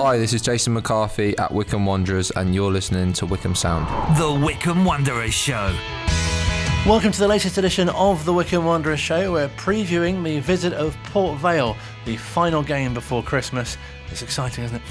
Hi, this is Jason McCarthy at Wycombe Wanderers, and you're listening to Wycombe Sound. The Wycombe Wanderers Show. Welcome to the latest edition of the Wycombe Wanderers Show. We're previewing the visit of Port Vale, the final game before Christmas. It's exciting, isn't it?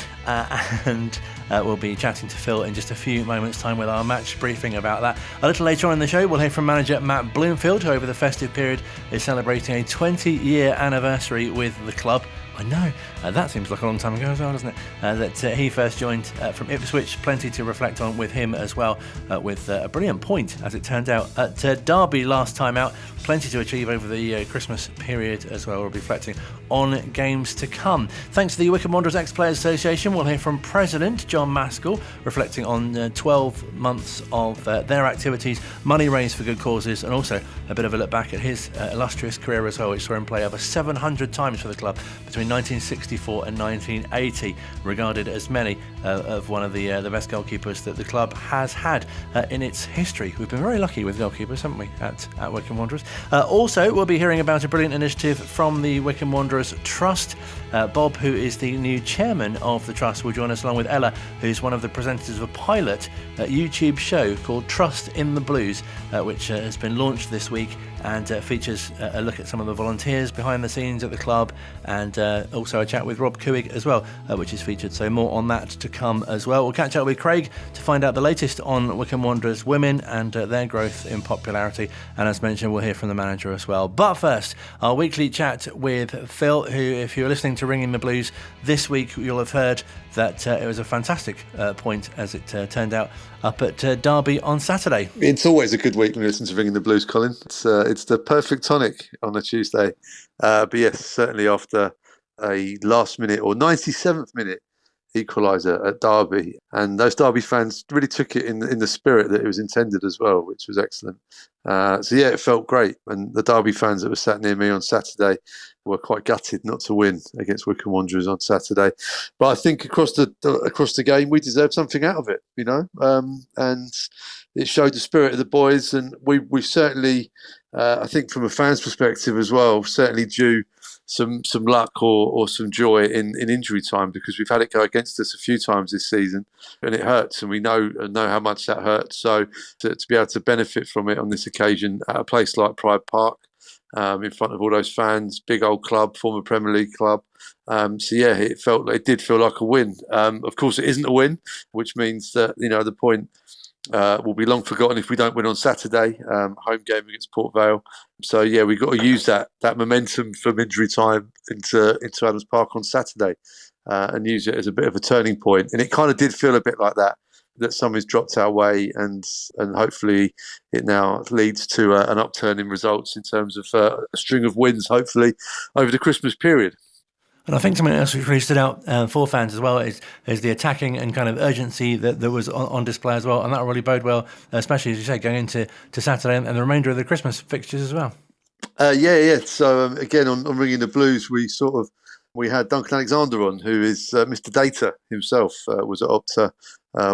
And we'll be chatting to Phil in just a few moments' time with our match briefing about that. A little later on in the show, we'll hear from manager Matt Bloomfield, who over the festive period is celebrating a 20-year anniversary with the club. I know, that seems like a long time ago as well, doesn't it? That he first joined from Ipswich. Plenty to reflect on with him as well, with a brilliant point, as it turned out, at Derby last time out. Plenty to achieve over the Christmas period as well. We'll be reflecting on games to come. Thanks to the Wycombe Wanderers Ex-Players Association, we'll hear from President John Maskell, reflecting on 12 months of their activities, money raised for good causes, and also a bit of a look back at his illustrious career as well, which saw him play over 700 times for the club between 1964 and 1980, regarded as many of one of the best goalkeepers that the club has had in its history. We've been very lucky with goalkeepers, haven't we, at Wycombe Wanderers? Also, we'll be hearing about a brilliant initiative from the Wycombe Wanderers Trust. Bob, who is the new chairman of the Trust, will join us along with Ella, who's one of the presenters of a pilot YouTube show called Trust in the Blues, which has been launched this week and features a look at some of the volunteers behind the scenes at the club, and also a chat with Rob Cooig as well, which is featured. So more on that to come as well. We'll catch up with Craig to find out the latest on Wycombe Wanderers Women and their growth in popularity. And as mentioned, we'll hear from the manager as well. But first, our weekly chat with Phil, who, if you're listening to Ringing the Blues this week, you'll have heard that it was a fantastic point, as it turned out, up at Derby on Saturday. It's always a good week when you listen to Ringing the Blues, Colin. It's the perfect tonic on a Tuesday. But yes, certainly after a last minute or 97th minute equaliser at Derby, and those Derby fans really took it in the spirit that it was intended as well, which was excellent. So yeah, it felt great, and the Derby fans that were sat near me on Saturday were quite gutted not to win against Wycombe Wanderers on Saturday. But I think across the game, we deserved something out of it, you know, and it showed the spirit of the boys, and we certainly, I think from a fan's perspective as well, certainly due some luck or some joy in injury time, because we've had it go against us a few times this season, and it hurts, and we know how much that hurts. So to be able to benefit from it on this occasion at a place like Pride Park, in front of all those fans, big old club, former Premier League club. So yeah, it did feel like a win. Of course, it isn't a win, which means that, you know, the point will be long forgotten if we don't win on Saturday, home game against Port Vale. So yeah, we've got to use that momentum from injury time into Adams Park on Saturday, and use it as a bit of a turning point. And it kind of did feel a bit like that something's dropped our way, and hopefully it now leads to an upturn in results in terms of a string of wins, hopefully over the Christmas period. And I think something else which really stood out for fans as well is the attacking and kind of urgency that was on display as well, and that will really bode well, especially, as you say, going into Saturday and the remainder of the Christmas fixtures as well. Yeah. So again, on Ringing the Blues, we had Duncan Alexander on, who is Mr. Data himself, was at Opta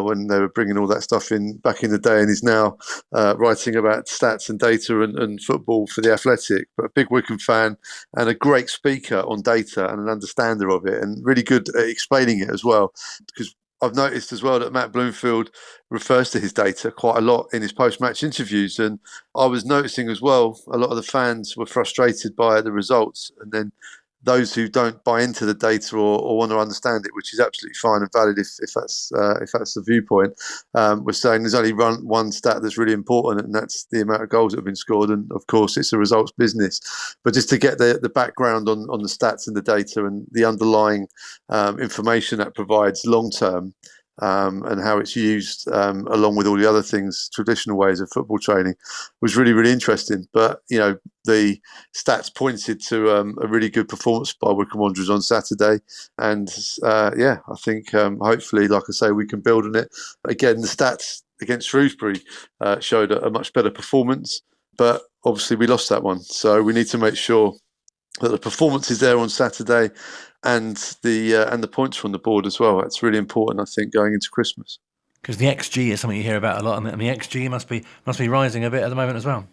when they were bringing all that stuff in back in the day, and is now writing about stats and data and football for The Athletic. But a big Wycombe fan and a great speaker on data and an understander of it, and really good at explaining it as well. Because I've noticed as well that Matt Bloomfield refers to his data quite a lot in his post-match interviews, and I was noticing as well a lot of the fans were frustrated by the results, and then those who don't buy into the data or want to understand it, which is absolutely fine and valid if that's the viewpoint, we're saying there's only one stat that's really important, and that's the amount of goals that have been scored. And of course, it's a results business. But just to get the background on the stats and the data and the underlying information that provides long term, and how it's used along with all the other things, traditional ways of football training, was really, really interesting. But, you know, the stats pointed to a really good performance by Wycombe Wanderers on Saturday. And, I think hopefully, like I say, we can build on it. Again, the stats against Shrewsbury showed a much better performance, but obviously we lost that one. So we need to make sure that the performance is there on Saturday, and the points from the board as well. That's really important, I think, going into Christmas. Because the XG is something you hear about a lot, and the XG must be rising a bit at the moment as well.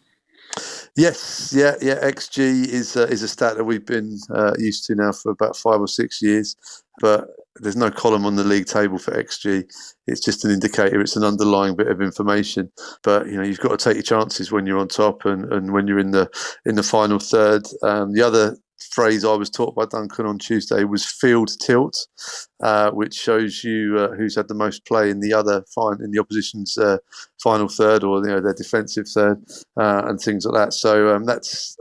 Yes, yeah. XG is a stat that we've been used to now for about 5 or 6 years. But there's no column on the league table for XG. It's just an indicator. It's an underlying bit of information. But you've got to take your chances when you're on top and when you're in the final third. The other phrase I was taught by Duncan on Tuesday was field tilt, which shows you who's had the most play in the opposition's final third, or their defensive third, and things like that. So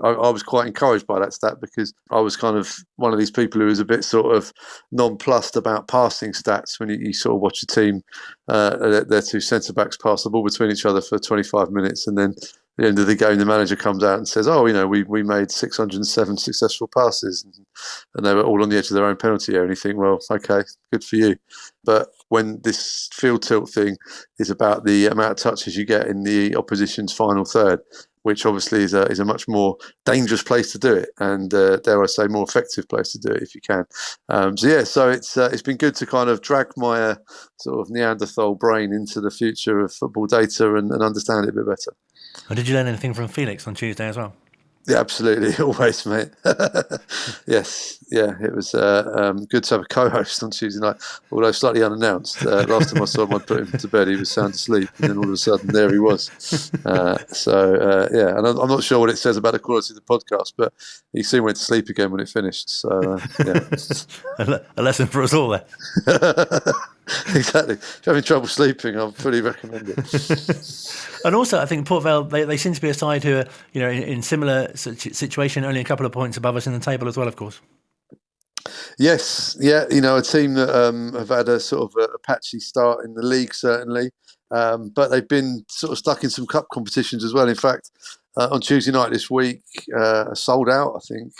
I was quite encouraged by that stat, because I was kind of one of these people who was a bit sort of nonplussed about passing stats when you sort of watch a team, their two centre backs pass the ball between each other for 25 minutes, and then at the end of the game, the manager comes out and says, we made 607 successful passes, and they were all on the edge of their own penalty area. And you think, well, okay, good for you. But when this field tilt thing is about the amount of touches you get in the opposition's final third, which obviously is a much more dangerous place to do it, and dare I say, more effective place to do it if you can. So it's been good to kind of drag my sort of Neanderthal brain into the future of football data and understand it a bit better. And did you learn anything from Felix on Tuesday as well? Yeah, absolutely. Always, mate. Yes. Yeah, it was good to have a co-host on Tuesday night, although slightly unannounced. Last time I saw him, I'd put him to bed. He was sound asleep, and then all of a sudden, there he was. And I'm not sure what it says about the quality of the podcast, but he soon went to sleep again when it finished. So, yeah. A lesson for us all there. Exactly. If you're having trouble sleeping, I'd fully recommend it. And also, I think Port Vale, they seem to be a side who are, in similar situation, only a couple of points above us in the table as well, of course. Yes, yeah, a team that have had a sort of a patchy start in the league, certainly, but they've been sort of stuck in some cup competitions as well. In fact, on Tuesday night this week, sold out, I think,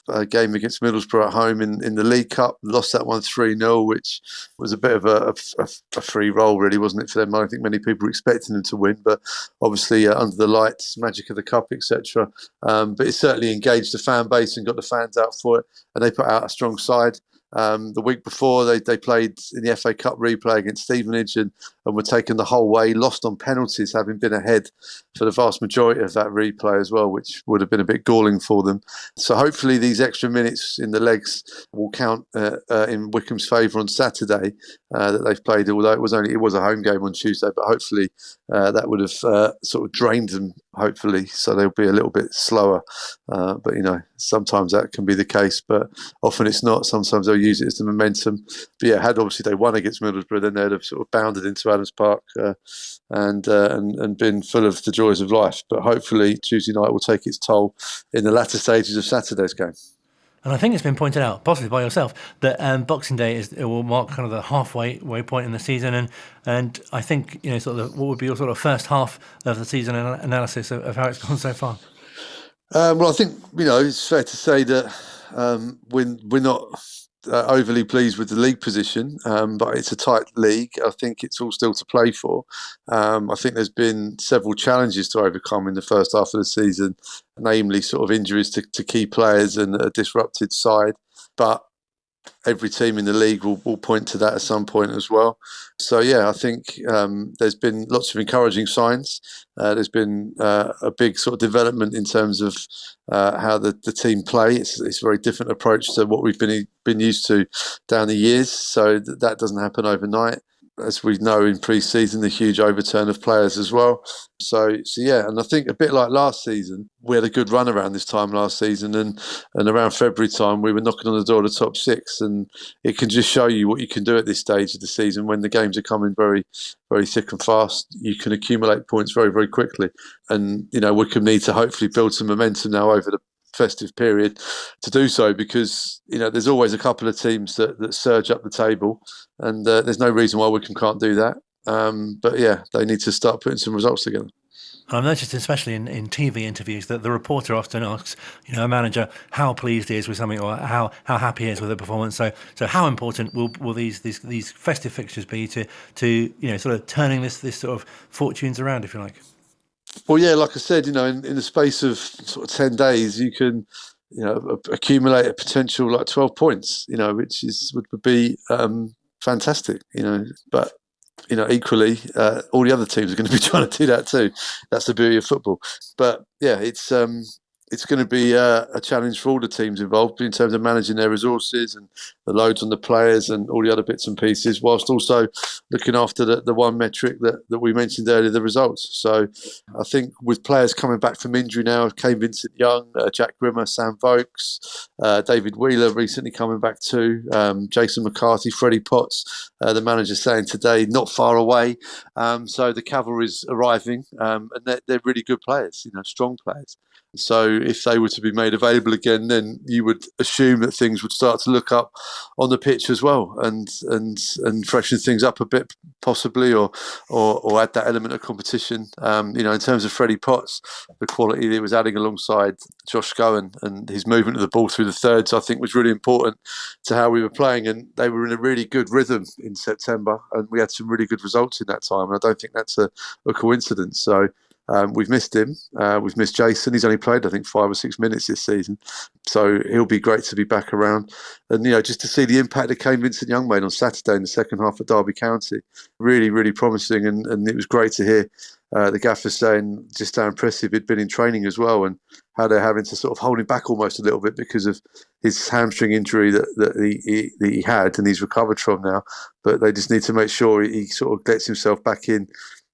a game against Middlesbrough at home in the League Cup. Lost that one 3-0, which was a bit of a free roll, really, wasn't it, for them? I don't think many people were expecting them to win, but obviously under the lights, magic of the cup, etc. But it certainly engaged the fan base and got the fans out for it, and they put out a strong side. The week before, they played in the FA Cup replay against Stevenage and were taken the whole way, lost on penalties, having been ahead for the vast majority of that replay as well, which would have been a bit galling for them. So hopefully these extra minutes in the legs will count in Wycombe's favour on Saturday that they've played, although it was a home game on Tuesday, but hopefully that would have sort of drained them, hopefully, so they'll be a little bit slower. But sometimes that can be the case, but often it's not. Sometimes they'll use it as the momentum. But yeah, had obviously they won against Middlesbrough, then they'd have sort of bounded into Adams Park and been full of the joys of life. But hopefully Tuesday night will take its toll in the latter stages of Saturday's game. And I think it's been pointed out, possibly by yourself, that Boxing Day will mark kind of the halfway point in the season, and I think sort of what would be your sort of first half of the season analysis of how it's gone so far. Well, I think it's fair to say that we're not overly pleased with the league position, but it's a tight league. I think it's all still to play for. I think there's been several challenges to overcome in the first half of the season, namely sort of injuries to key players and a disrupted side. But every team in the league will point to that at some point as well. So, yeah, I think there's been lots of encouraging signs. There's been a big sort of development in terms of how the team play. It's a very different approach to what we've been used to down the years. So that doesn't happen overnight. As we know in pre-season, the huge overturn of players as well. So yeah, and I think a bit like last season, we had a good run around this time last season, and around February time we were knocking on the door of the top six, and it can just show you what you can do at this stage of the season when the games are coming very, very thick and fast. You can accumulate points very, very quickly, and Wycombe need to hopefully build some momentum now over the festive period to do so, because there's always a couple of teams that surge up the table, and there's no reason why Wycombe can't do that. But yeah, they need to start putting some results together. And I've noticed, especially in TV interviews, that the reporter often asks, a manager how pleased he is with something or how happy he is with the performance. So how important will these festive fixtures be to sort of turning this sort of fortunes around, if you like? Well, yeah, like I said, in the space of sort of 10 days, you can, accumulate a potential like 12 points, which would be fantastic, But, equally, all the other teams are going to be trying to do that too. That's the beauty of football. But yeah, it's it's going to be a challenge for all the teams involved in terms of managing their resources and the loads on the players and all the other bits and pieces, whilst also looking after the one metric that we mentioned earlier, the results. So I think with players coming back from injury now, Kane Vincent-Young, Jack Grimmer, Sam Vokes, David Wheeler recently coming back too, Jason McCarthy, Freddie Potts, the manager saying today, not far away. So the cavalry's arriving, and they're really good players, strong players. So if they were to be made available again, then you would assume that things would start to look up on the pitch as well, and freshen things up a bit, possibly, or add that element of competition. In terms of Freddie Potts, the quality that he was adding alongside Josh Scowen and his movement of the ball through the thirds, I think was really important to how we were playing, and they were in a really good rhythm in September, and we had some really good results in that time, and I don't think that's a coincidence. So we've missed him. We've missed Jason. He's only played, I think, 5 or 6 minutes this season. So he'll be great to be back around. And, just to see the impact that Kane Vincent-Young made on Saturday in the second half at Derby County. Really, really promising. And it was great to hear the gaffer saying just how impressive he'd been in training as well, and how they're having to sort of hold him back almost a little bit because of his hamstring injury that he had and he's recovered from now. But they just need to make sure he sort of gets himself back in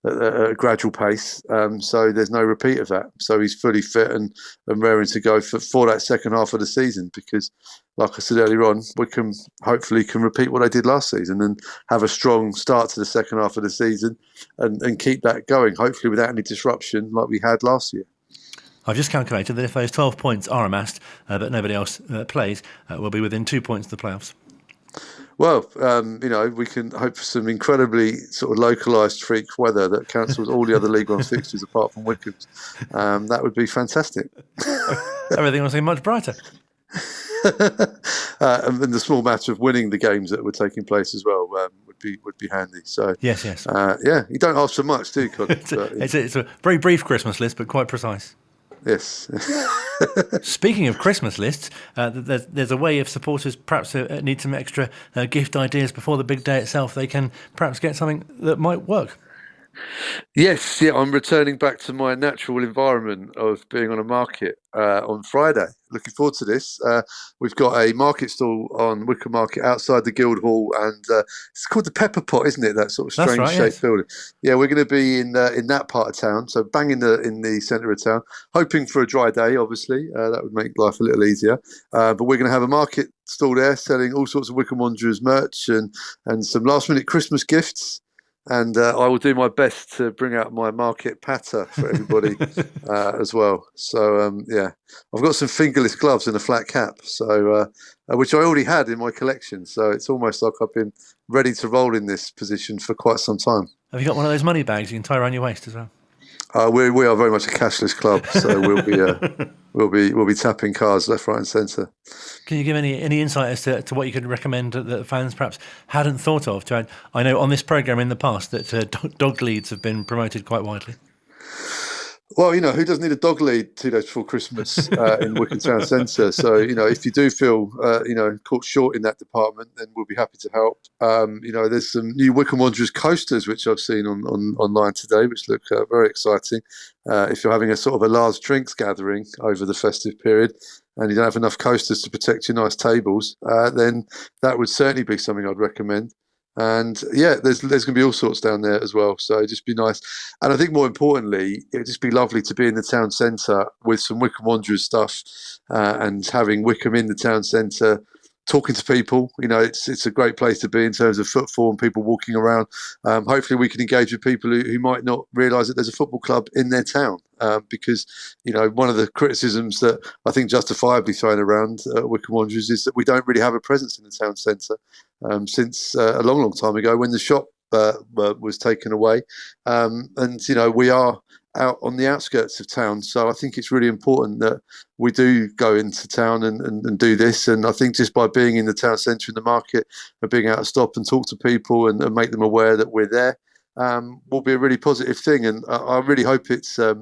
at a gradual pace, so there's no repeat of that. So he's fully fit and raring to go for that second half of the season, because, like I said earlier on, Wycombe hopefully can repeat what they did last season and have a strong start to the second half of the season and keep that going, hopefully without any disruption like we had last year. I've just calculated that if those 12 points are amassed, but nobody else plays, we'll be within 2 points of the playoffs. Well, we can hope for some incredibly sort of localised freak weather that cancels all the other League One fixtures apart from Wycombe's. That would be fantastic. Everything will seem much brighter. And the small matter of winning the games that were taking place as well would be handy. So yes. You don't ask for much, do you, Colin? It's a very brief Christmas list, but quite precise. Yes. Speaking of Christmas lists, there's a way if supporters perhaps need some extra gift ideas before the big day itself, they can perhaps get something that might work. Yes, I'm returning back to my natural environment of being on a market on Friday. Looking forward to this. We've got a market stall on Wycombe Market outside the Guildhall, and it's called the Pepper Pot, isn't it? That sort of strange shaped building. Yeah, we're going to be in that part of town, so bang in the centre of town. Hoping for a dry day, obviously. That would make life a little easier. But we're going to have a market stall there selling all sorts of Wycombe Wanderers merch and some last minute Christmas gifts. And I will do my best to bring out my market patter for everybody as well. So, I've got some fingerless gloves and a flat cap, so which I already had in my collection. So it's almost like I've been ready to roll in this position for quite some time. Have you got one of those money bags you can tie around your waist as well? We are very much a cashless club, so we'll be tapping cards left, right, and centre. Can you give any insight as to what you could recommend that fans perhaps hadn't thought of to add? I know on this programme in the past that dog leads have been promoted quite widely. Well, who doesn't need a dog lead 2 days before Christmas in Wycombe Town Centre? So, if you do feel, caught short in that department, then we'll be happy to help. There's some new Wycombe Wanderers coasters, which I've seen online today, which look very exciting. If you're having a sort of a large drinks gathering over the festive period and you don't have enough coasters to protect your nice tables, then that would certainly be something I'd recommend. And there's going to be all sorts down there as well. So it'd just be nice. And I think more importantly, it'd just be lovely to be in the town centre with some Wycombe Wanderers stuff and having Wycombe in the town centre, talking to people. It's a great place to be in terms of footfall and people walking around. Hopefully we can engage with people who might not realise that there's a football club in their town. Because, one of the criticisms that I think justifiably thrown around Wycombe Wanderers is that we don't really have a presence in the town centre since a long, long time ago when the shop was taken away. We are out on the outskirts of town. So I think it's really important that we do go into town and do this. And I think just by being in the town centre in the market and being able to stop and talk to people and make them aware that we're there will be a really positive thing. And I really hope it's a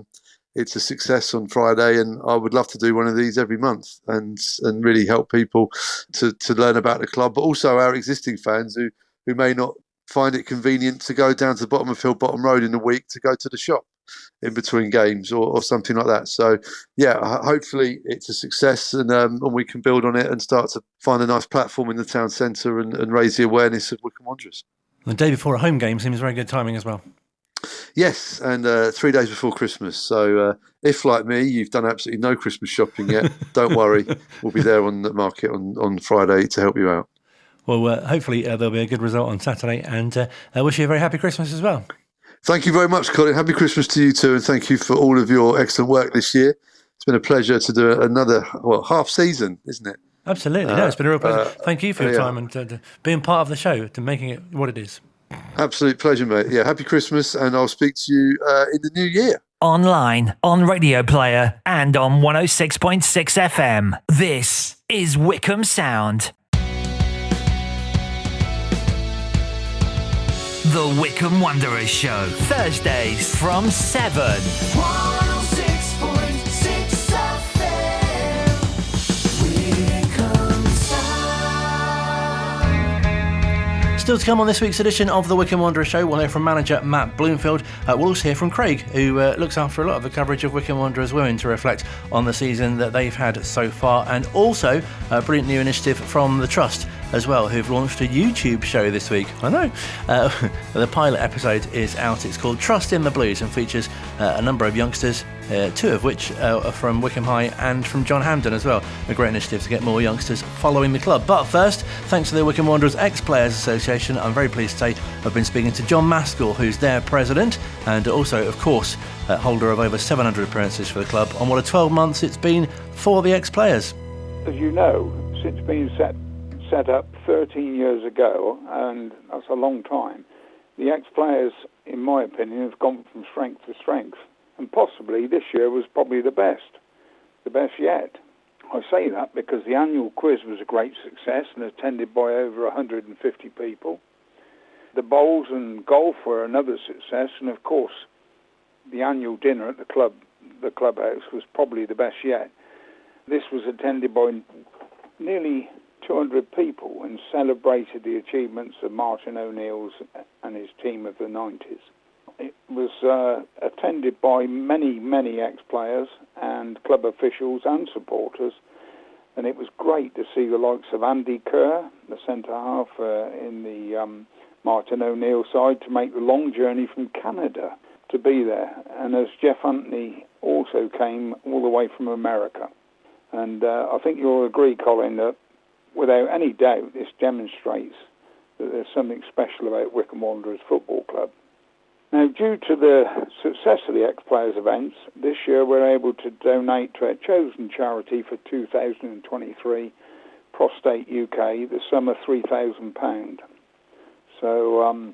success on Friday, and I would love to do one of these every month and really help people to learn about the club, but also our existing fans who may not find it convenient to go down to the bottom of Hill Bottom Road in a week to go to the shop. in between games or something like that. So, yeah, hopefully it's a success and we can build on it and start to find a nice platform in the town centre and raise the awareness of Wycombe Wanderers. The day before a home game seems very good timing as well. Yes, and 3 days before Christmas. So if, like me, you've done absolutely no Christmas shopping yet, don't worry. We'll be there on the market on Friday to help you out. Well, hopefully there'll be a good result on Saturday, and I wish you a very happy Christmas as well. Thank you very much, Colin. Happy Christmas to you too, and thank you for all of your excellent work this year. It's been a pleasure to do another half season, isn't it? Absolutely. No, it's been a real pleasure. Thank you for your time and being part of the show, to making it what it is. Absolute pleasure, mate. Yeah, happy Christmas, and I'll speak to you in the new year. Online, on Radio Player, and on 106.6 FM. This is Wycombe Sound. The Wycombe Wanderers Show, Thursdays from 7. 106.6 FM, Wycombe Sound. Still to come on this week's edition of the Wycombe Wanderers Show, we'll hear from manager Matt Bloomfield. We'll also hear from Craig, who looks after a lot of the coverage of Wycombe Wanderers Women, to reflect on the season that they've had so far, and also a brilliant new initiative from the Trust as well, who've launched a YouTube show this week. I know. The pilot episode is out. It's called Trust in the Blues and features a number of youngsters, two of which are from Wycombe High and from John Hampden as well. A great initiative to get more youngsters following the club. But first, thanks to the Wycombe Wanderers Ex-Players Association, I'm very pleased to say I've been speaking to John Maskell, who's their president, and also, of course, holder of over 700 appearances for the club on what a 12 months it's been for the ex-players. As you know, since being set up 13 years ago, and that's a long time, the ex-players, in my opinion, have gone from strength to strength, and possibly this year was probably the best yet. I say that because the annual quiz was a great success and attended by over 150 people. The bowls and golf were another success, and of course the annual dinner at the clubhouse was probably the best yet. This was attended by nearly 200 people and celebrated the achievements of Martin O'Neill's and his team of the 90s. It was attended by many ex-players and club officials and supporters, and it was great to see the likes of Andy Kerr, the centre-half in the Martin O'Neill side, to make the long journey from Canada to be there, and as Jeff Anthony also came all the way from America. And I think you'll agree, Colin, that without any doubt, this demonstrates that there's something special about Wycombe Wanderers Football Club. Now, due to the success of the ex-players events, this year we're able to donate to our chosen charity for 2023, Prostate UK, the sum of £3,000. So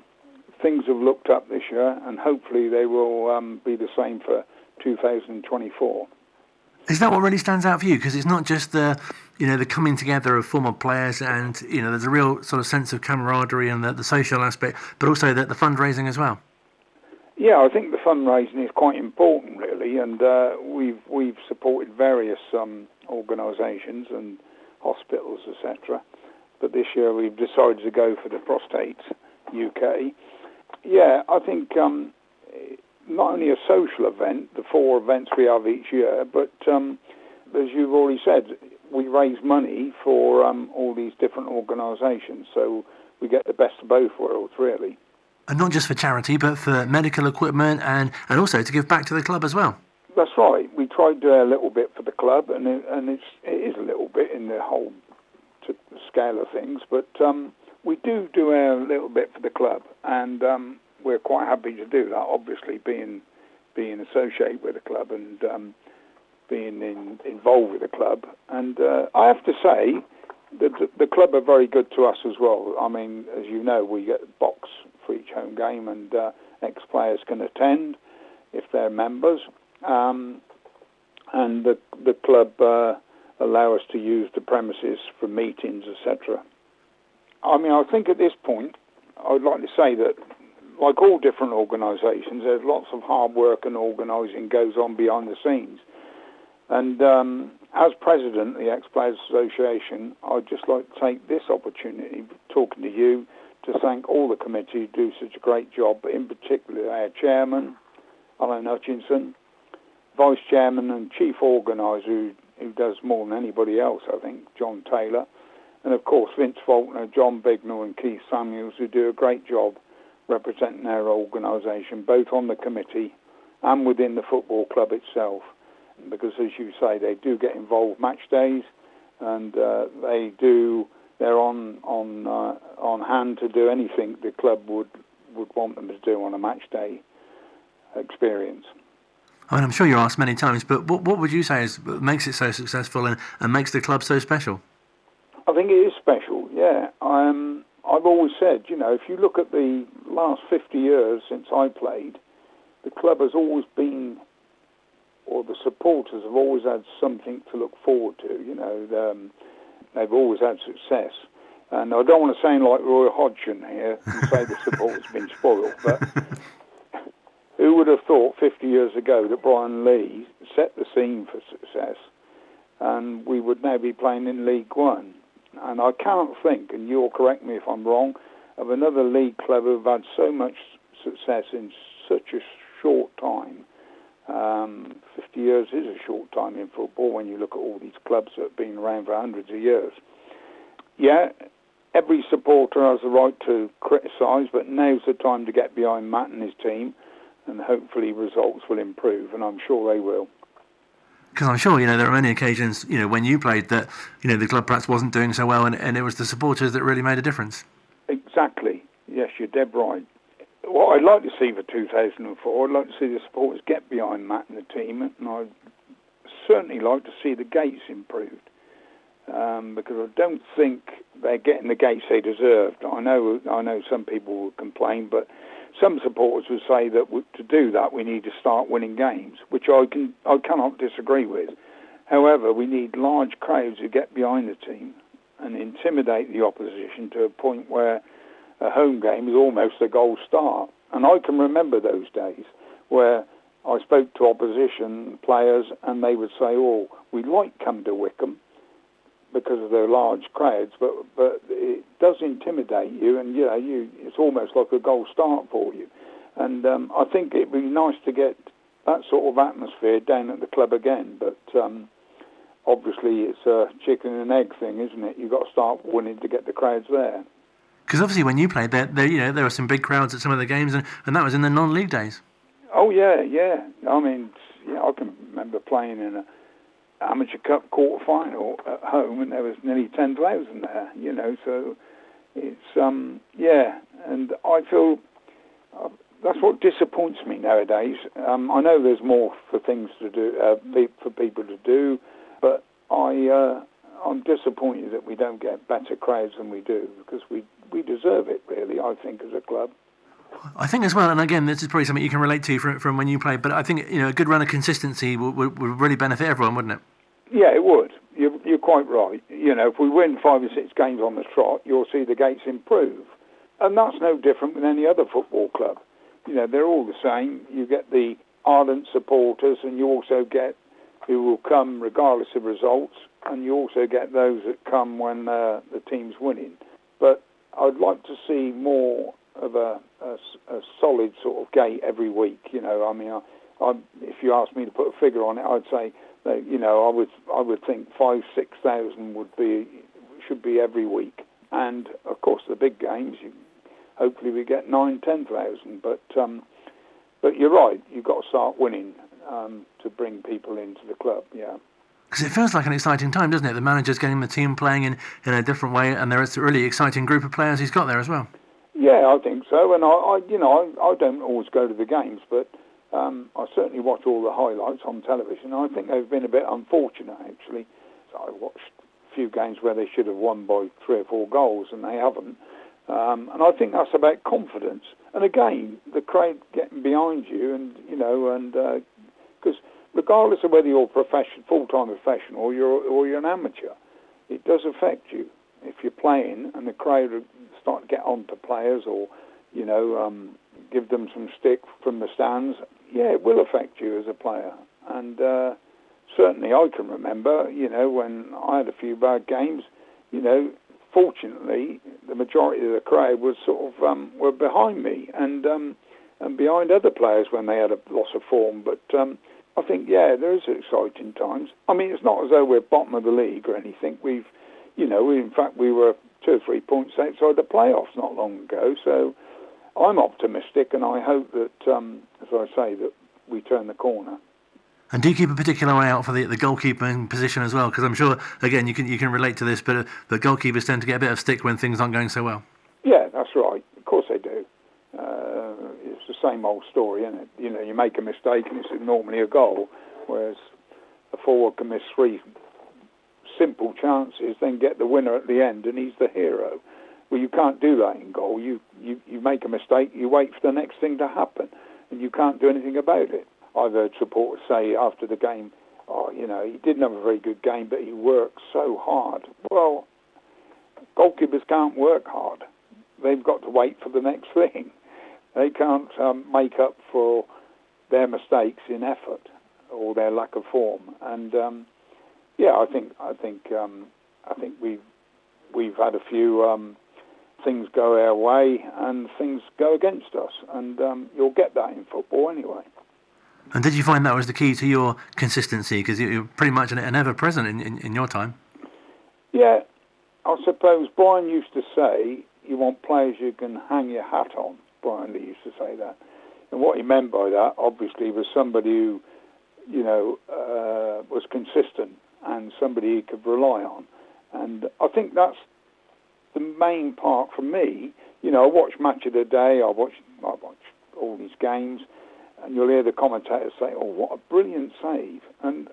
things have looked up this year, and hopefully they will be the same for 2024. Is that what really stands out for you? Because it's not just the coming together of former players, and there's a real sort of sense of camaraderie and the social aspect, but also the fundraising as well. Yeah, I think the fundraising is quite important, really, and we've supported various organisations and hospitals, etc. But this year we've decided to go for the Prostate UK. Yeah, I think not only a social event, the 4 events we have each year, but as you've already said, we raise money for all these different organisations, so we get the best of both worlds, really. And not just for charity, but for medical equipment and also to give back to the club as well. That's right. We try to do a little bit for the club, and it is a little bit in the whole scale of things, but we do a little bit for the club, and we're quite happy to do that, obviously, being associated with the club and being involved with the club. And I have to say that the club are very good to us as well. I mean, as you know, we get a box for each home game, and ex-players can attend if they're members. And the club allow us to use the premises for meetings, etc. I mean, I think at this point, I would like to say that, like all different organisations, there's lots of hard work and organising goes on behind the scenes. And as president of the Ex-Players Association, I'd just like to take this opportunity, talking to you, to thank all the committee who do such a great job, but in particular our chairman, Alan Hutchinson, Vice Chairman and Chief Organiser who does more than anybody else, I think, John Taylor, and of course Vince Faulkner, John Bignell and Keith Samuels, who do a great job representing their organisation, both on the committee and within the football club itself. Because, as you say, they do get involved match days, and they're on hand to do anything the club would want them to do on a match day experience. I mean, I'm sure you're asked many times, but what would you say makes it so successful and makes the club so special? I think it is special, yeah. I've always said, if you look at the last 50 years since I played, the club has always been, or the supporters have always had something to look forward to, they've always had success. And I don't want to sound like Roy Hodgson here and say the support's been spoiled, but who would have thought 50 years ago that Brian Lee set the scene for success and we would now be playing in League One? And I cannot think, and you'll correct me if I'm wrong, of another league club who've had so much success in such a short time. 50 years is a short time in football when you look at all these clubs that have been around for hundreds of years. Yeah, every supporter has the right to criticise, but now's the time to get behind Matt and his team, and hopefully results will improve, and I'm sure they will. Because I'm sure, there are many occasions, when you played that, the club perhaps wasn't doing so well and it was the supporters that really made a difference. Exactly. Yes, you're dead right. What I'd like to see for 2004, I'd like to see the supporters get behind Matt and the team, and I'd certainly like to see the gates improved. Because I don't think they're getting the gates they deserved. I know some people will complain, but some supporters would say that to do that we need to start winning games, which I cannot disagree with. However, we need large crowds who get behind the team and intimidate the opposition to a point where a home game is almost a goal start. And I can remember those days where I spoke to opposition players and they would say, we like come to Wycombe because of their large crowds, but it does intimidate you, and it's almost like a goal start for you. And I think it'd be nice to get that sort of atmosphere down at the club again. But obviously, it's a chicken and egg thing, isn't it? You've got to start winning to get the crowds there. Because obviously, when you played, there were some big crowds at some of the games, and that was in the non-league days. Oh yeah. I mean, I can remember playing in a Amateur Cup quarter-final at home, and there was nearly 10,000 there, so it's, and I feel that's what disappoints me nowadays. I know there's more for things to do, for people to do, but I'm disappointed that we don't get better crowds than we do, because we deserve it, really, I think, as a club. I think as well, and again, this is probably something you can relate to from when you played, but I think a good run of consistency would really benefit everyone, wouldn't it? Yeah, it would. You're quite right. If we win 5 or 6 games on the trot, you'll see the gates improve. And that's no different with any other football club. They're all the same. You get the ardent supporters, and you also get who will come regardless of results, and you also get those that come when the team's winning. But I'd like to see more of a solid sort of gate every week. If you asked me to put a figure on it, I'd say that, I would think 5,000-6,000 should be every week. And of course, the big games, hopefully we get 9,000-10,000. But you're right, you've got to start winning to bring people into the club. Yeah. Because it feels like an exciting time, doesn't it? The manager's getting the team playing in a different way, and there's a really exciting group of players he's got there as well. Yeah, I think so. And I don't always go to the games, but I certainly watch all the highlights on television. I think they've been a bit unfortunate, actually. So I watched a few games where they should have won by 3 or 4 goals, and they haven't. And I think that's about confidence. And again, the crowd getting behind you, and because regardless of whether you're full-time professional or you're an amateur, it does affect you. If you're playing and the crowd start to get on to players, or give them some stick from the stands, it will affect you as a player. And certainly I can remember, when I had a few bad games, fortunately the majority of the crowd was sort of were behind me, and and behind other players when they had a loss of form. But I think, there is exciting times. I mean, it's not as though we're bottom of the league or anything. In fact, we were 2 or 3 points outside the playoffs not long ago. So I'm optimistic, and I hope that, as I say, that we turn the corner. And do you keep a particular eye out for the goalkeeping position as well? Because I'm sure, again, you can relate to this, but the goalkeepers tend to get a bit of stick when things aren't going so well. Yeah, that's right. Of course they do. It's the same old story, isn't it? You make a mistake and it's normally a goal, whereas a forward can miss 3 simple chances, then get the winner at the end, and he's the hero. Well, you can't do that in goal. You make a mistake, you wait for the next thing to happen, and you can't do anything about it. I've heard supporters say after the game, he didn't have a very good game, but he worked so hard. Well, goalkeepers can't work hard. They've got to wait for the next thing. They can't make up for their mistakes in effort or their lack of form. And I think we've had a few things go our way and things go against us, and you'll get that in football anyway. And did you find that was the key to your consistency? Because you're pretty much an ever-present in your time. Yeah, I suppose Brian used to say, you want players you can hang your hat on. Brian Lee used to say that. And what he meant by that, obviously, was somebody who, was consistent and somebody he could rely on. And I think that's the main part for me. I watch Match of the Day, I watch all these games, and you'll hear the commentators say, oh, what a brilliant save. And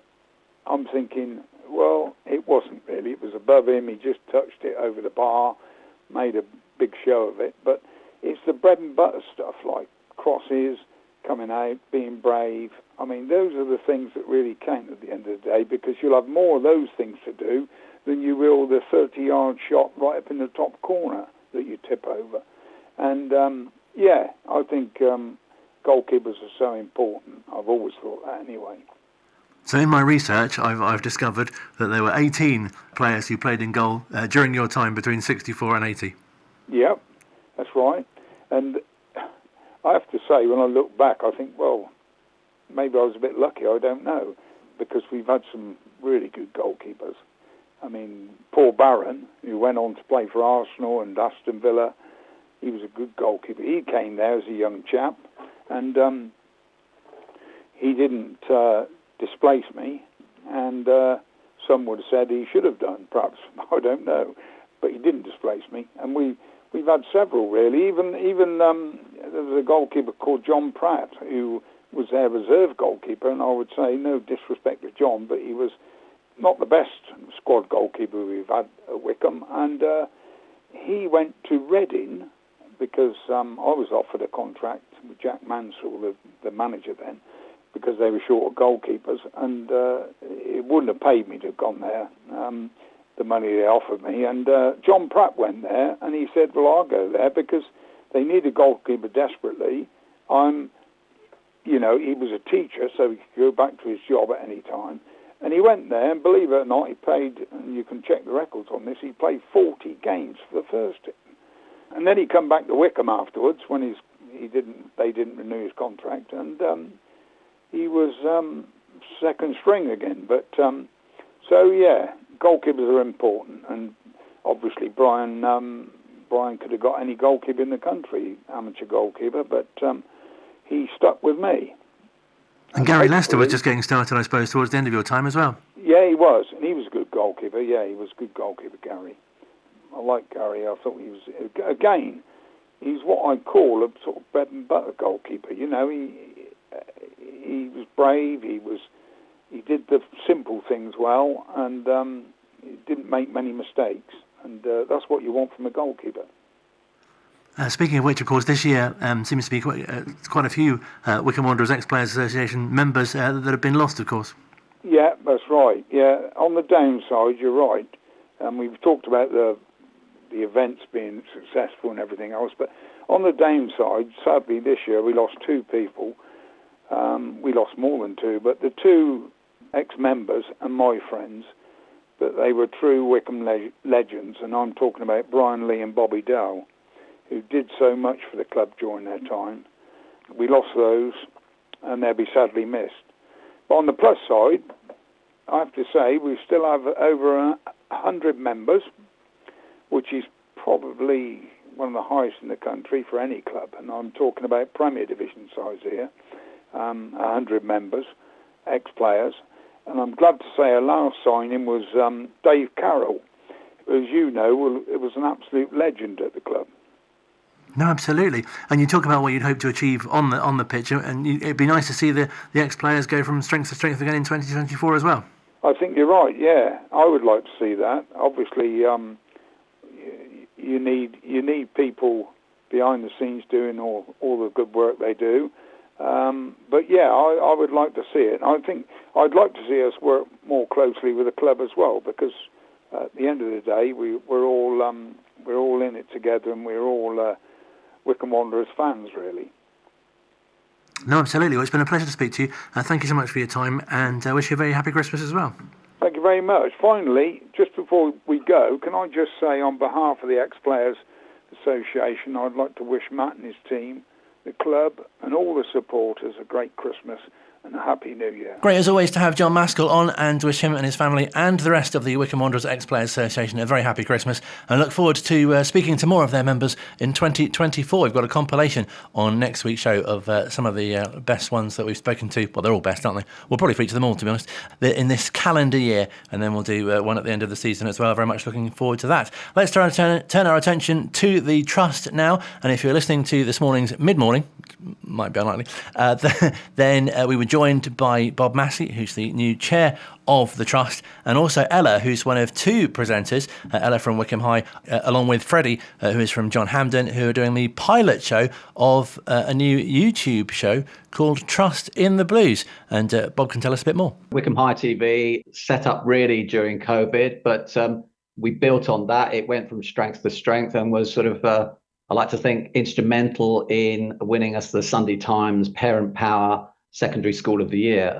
I'm thinking, well, it wasn't really. It was above him. He just touched it over the bar, made a big show of it. But it's the bread and butter stuff, like crosses, coming out, being brave. I mean, those are the things that really count at the end of the day, because you'll have more of those things to do than you will the 30-yard shot right up in the top corner that you tip over. And, I think goalkeepers are so important. I've always thought that anyway. So in my research, I've discovered that there were 18 players who played in goal during your time between 64 and 80. Yep, that's right. And I have to say, when I look back, I think, well, maybe I was a bit lucky, I don't know, because we've had some really good goalkeepers. I mean, Paul Barron, who went on to play for Arsenal and Aston Villa, he was a good goalkeeper. He came there as a young chap, and he didn't displace me, and some would have said he should have done, perhaps, I don't know, but he didn't displace me, and we've had several, really. Even there was a goalkeeper called John Pratt, who was their reserve goalkeeper, and I would say, no disrespect to John, but he was not the best squad goalkeeper we've had at Wycombe, and he went to Reading because I was offered a contract with Jack Mansell, the manager then, because they were short of goalkeepers, and it wouldn't have paid me to have gone there, the money they offered me. And John Pratt went there, and he said, well, I'll go there because they need a goalkeeper desperately. He was a teacher, so he could go back to his job at any time. And he went there, and believe it or not, he played, and you can check the records on this, he played 40 games for the first team. And then he come back to Wycombe afterwards when they didn't renew his contract, and he was second string again. But goalkeepers are important, and obviously Brian could have got any goalkeeper in the country, amateur goalkeeper, but he stuck with me. And Gary Lester was just getting started, I suppose, towards the end of your time as well. Yeah, he was, and he was a good goalkeeper. Yeah, he was a good goalkeeper, Gary. I like Gary. I thought he was, again, he's what I call a sort of bread and butter goalkeeper. He was brave. He did the simple things well, and he didn't make many mistakes. And that's what you want from a goalkeeper. Speaking of which, of course, this year seems to be quite a few Wycombe Wanderers Ex-Players Association members that have been lost, of course. Yeah, that's right. Yeah, on the downside, you're right. We've talked about the events being successful and everything else, but on the downside, sadly, this year we lost 2 people. We lost more than 2, but the 2 ex-members are my friends, but they were true Wycombe legends, and I'm talking about Brian Lee and Bobby Dell, who did so much for the club during their time. we lost those, and they'll be sadly missed. But on the plus side, I have to say we still have over 100 members, which is probably one of the highest in the country for any club, and I'm talking about Premier Division size here. 100 members, ex-players, and I'm glad to say our last signing was Dave Carroll, who, as you know, it was an absolute legend at the club. No, absolutely. And you talk about what you'd hope to achieve on the pitch, and it'd be nice to see the ex-players go from strength to strength again in 2024 as well. I think you're right. Yeah, I would like to see that. Obviously, you need people behind the scenes doing all the good work they do. But yeah, I would like to see it. I think I'd like to see us work more closely with the club as well, because at the end of the day, we're all in it together, and we're all Wycombe Wanderers fans, really. No, absolutely. Well, it's been a pleasure to speak to you. Thank you so much for your time, and I wish you a very happy Christmas as well. Thank you very much. Finally, just before we go, can I just say on behalf of the Ex-Players Association, I'd like to wish Matt and his team, the club, and all the supporters a great Christmas and a Happy New Year. Great as always to have John Maskell on, and wish him and his family and the rest of the Wycombe Wanderers Ex-Players Association a very happy Christmas, and look forward to speaking to more of their members in 2024. We've got a compilation on next week's show of some of the best ones that we've spoken to. Well, they're all best, aren't they? We'll probably feature them all, to be honest, in this calendar year, and then we'll do one at the end of the season as well. Very much looking forward to that. Let's turn our attention to the Trust now, and if you're listening to this morning's mid-morning, might be unlikely, then we were joined by Bob Massey, who's the new chair of the Trust, and also Ella, who's one of two presenters, Ella from Wycombe High, along with Freddie, who is from John Hampden, who are doing the pilot show of a new YouTube show called Trust in the Blues. And Bob can tell us a bit more. Wycombe High TV set up really during COVID, but we built on that. It went from strength to strength and was sort of I like to think instrumental in winning us the Sunday Times Parent Power Secondary School of the Year.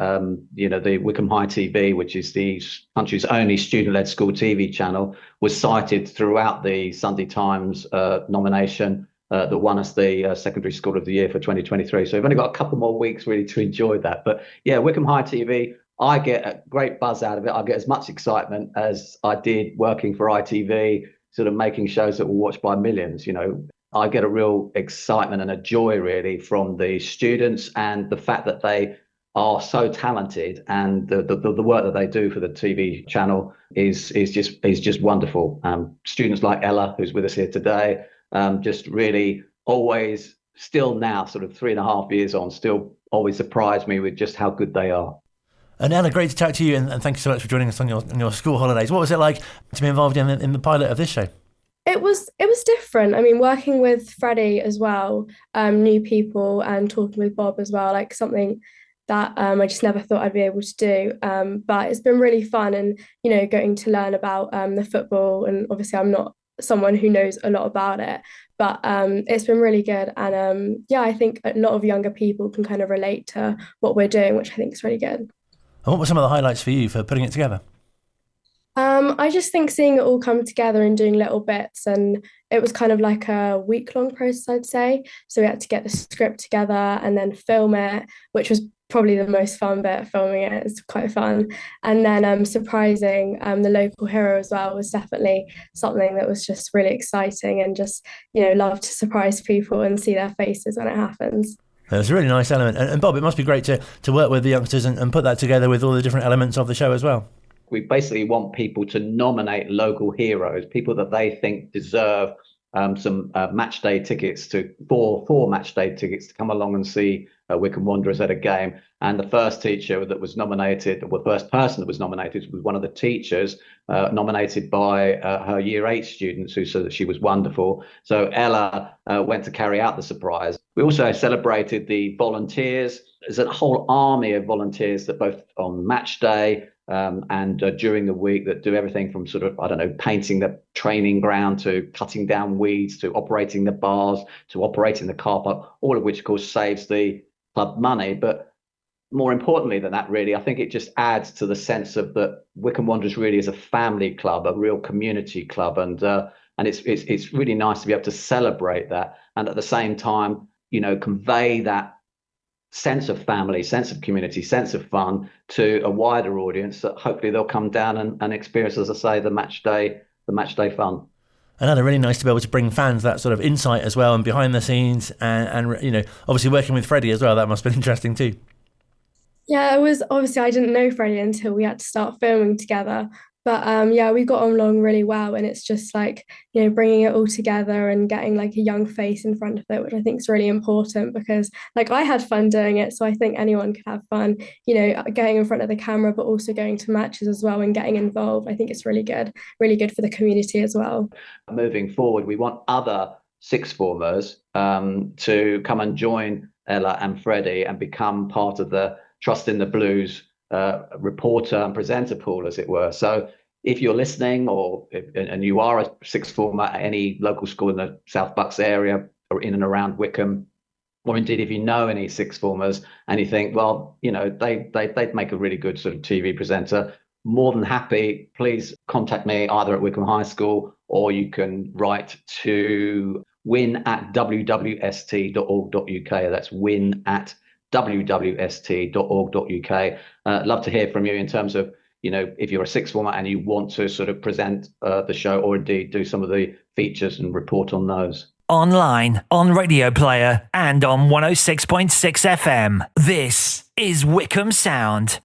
The Wycombe High TV, which is the country's only student-led school TV channel, was cited throughout the Sunday Times nomination that won us the Secondary School of the Year for 2023. So we've only got a couple more weeks really to enjoy that. But yeah, Wycombe High TV, I get a great buzz out of it. I get as much excitement as I did working for ITV, sort of making shows that were watched by millions. I get a real excitement and a joy really from the students, and the fact that they are so talented, and the work that they do for the TV channel is just wonderful. Students like Ella, who's with us here today, just really always, still now, sort of 3.5 years on, still always surprise me with just how good they are. And Ella, great to talk to you, and thank you so much for joining us on your school holidays. What was it like to be involved in the pilot of this show? It was different. I mean, working with Freddie as well, new people, and talking with Bob as well, like something that I just never thought I'd be able to do. But it's been really fun, and getting to learn about the football. And obviously, I'm not someone who knows a lot about it, but it's been really good. And I think a lot of younger people can kind of relate to what we're doing, which I think is really good. And what were some of the highlights for you for putting it together? I just think seeing it all come together and doing little bits, and it was kind of like a week-long process, I'd say. So we had to get the script together and then film it, which was probably the most fun bit, filming it. It's quite fun. And then surprising the local hero as well was definitely something that was just really exciting, and just, love to surprise people and see their faces when it happens. It was a really nice element. And Bob, it must be great to work with the youngsters and put that together with all the different elements of the show as well. We basically want people to nominate local heroes, people that they think deserve some match day tickets four match day tickets to come along and see Wycombe Wanderers at a game. And the first teacher that was nominated, or the first person that was nominated, was one of the teachers nominated by her Year 8 students, who said that she was wonderful. So Ella went to carry out the surprise. We also celebrated the volunteers. There's a whole army of volunteers that both on match day and during the week that do everything from sort of, painting the training ground to cutting down weeds to operating the bars to operating the car park, all of which, of course, saves the club money. But more importantly than that, really, I think it just adds to the sense of that Wycombe Wanderers really is a family club, a real community club. And it's really nice to be able to celebrate that, and at the same time, convey that sense of family, sense of community, sense of fun to a wider audience that hopefully they'll come down and experience, as I say, the match day fun. Another really nice to be able to bring fans that sort of insight as well and behind the scenes and you know, obviously working with Freddie as well. That must have been interesting too. Yeah, it was obviously I didn't know Freddie until we had to start filming together. But yeah, we got on along really well, and it's just like, you know, bringing it all together and getting like a young face in front of it, which I think is really important because like I had fun doing it, so I think anyone could have fun, you know, getting in front of the camera, but also going to matches as well and getting involved. I think it's really good for the community as well. Moving forward, we want other sixth formers to come and join Ella and Freddie and become part of the Trust in the Blues reporter and presenter pool, as it were. So if you're listening and you are a sixth former at any local school in the South Bucks area or in and around Wycombe, or indeed if you know any sixth formers and you think, well, you know, they'd make a really good sort of TV presenter, more than happy, please contact me either at Wycombe High School or you can write to win@wwst.org.uk. That's win@wwst.org.uk. Love to hear from you in terms of, you know, if you're a sixth former and you want to sort of present the show or indeed do some of the features and report on those. Online, on Radio Player, and on 106.6 FM. This is Wycombe Sound.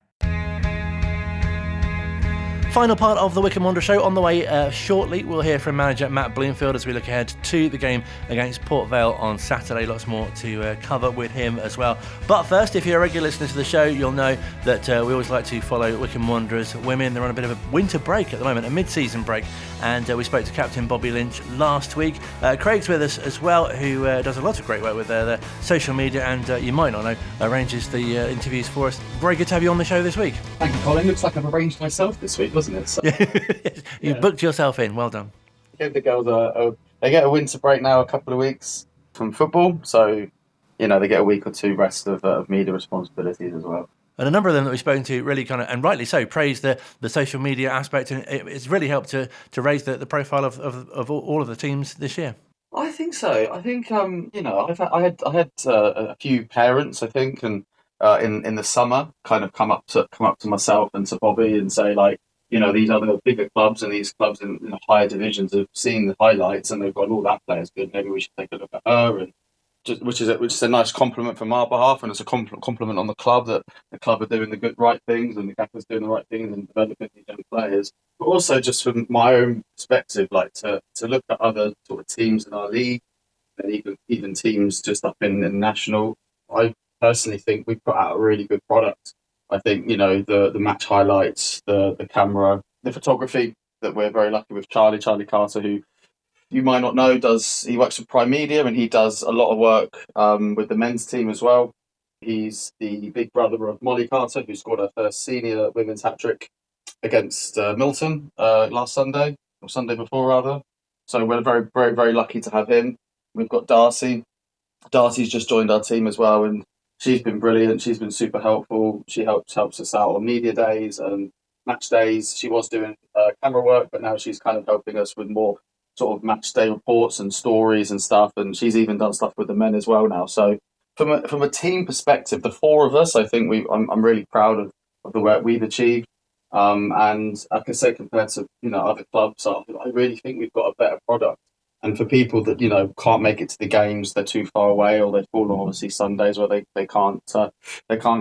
Final part of the Wycombe Wanderers Show on the way shortly. We'll hear from manager Matt Bloomfield as we look ahead to the game against Port Vale on Saturday. Lots more to cover with him as well. But first, if you're a regular listener to the show, you'll know that we always like to follow Wycombe Wanderers Women. They're on a bit of a winter break at the moment, a mid-season break. And we spoke to Captain Bobby Lynch last week. Craig's with us as well, who does a lot of great work with their social media and, you might not know, arranges the interviews for us. Very good to have you on the show this week. Thank you, Colin. Looks like I've arranged myself this week, doesn't it? So, You've booked yourself in. Well done. give the girls they get a winter break now, a couple of weeks from football. So, you know, they get a week or two rest of media responsibilities as well. And a number of them that we've spoken to really kind of, and rightly so, praise the social media aspect, and it's really helped to raise the profile of all of the teams this year. I think so. I think you know, I had a few parents, I think, and in the summer, kind of come up to myself and to Bobby and say, like, you know, these other bigger clubs and these clubs in the higher divisions have seen the highlights and they've got all that player's good. Maybe we should take a look at her, and which is a nice compliment from our behalf, and it's a compliment on the club that the club are doing the right things and the gaffer's doing the right things and developing these young players. But also just from my own perspective, like to look at other sort of teams in our league and even teams just up in national. I personally think we put out a really good product. I think, you know, the match highlights, the camera, the photography that we're very lucky with Charlie Carter, who you might not know, he works for Prime Media and he does a lot of work with the men's team as well. He's the big brother of Molly Carter, who scored her first senior women's hat-trick against Milton last Sunday, or Sunday before rather. So we're very, very, very lucky to have him. We've got Darcy. Darcy's just joined our team as well, and she's been brilliant. She's been super helpful. She helps us out on media days and match days. She was doing camera work, but now she's kind of helping us with more sort of match day reports and stories and stuff. And she's even done stuff with the men as well now. So from a team perspective, the four of us, I think I'm really proud of the work we've achieved. And I can say compared to, you know, other clubs, I really think we've got a better product. And for people that, you know, can't make it to the games, they're too far away, or they fall on obviously Sundays where they can't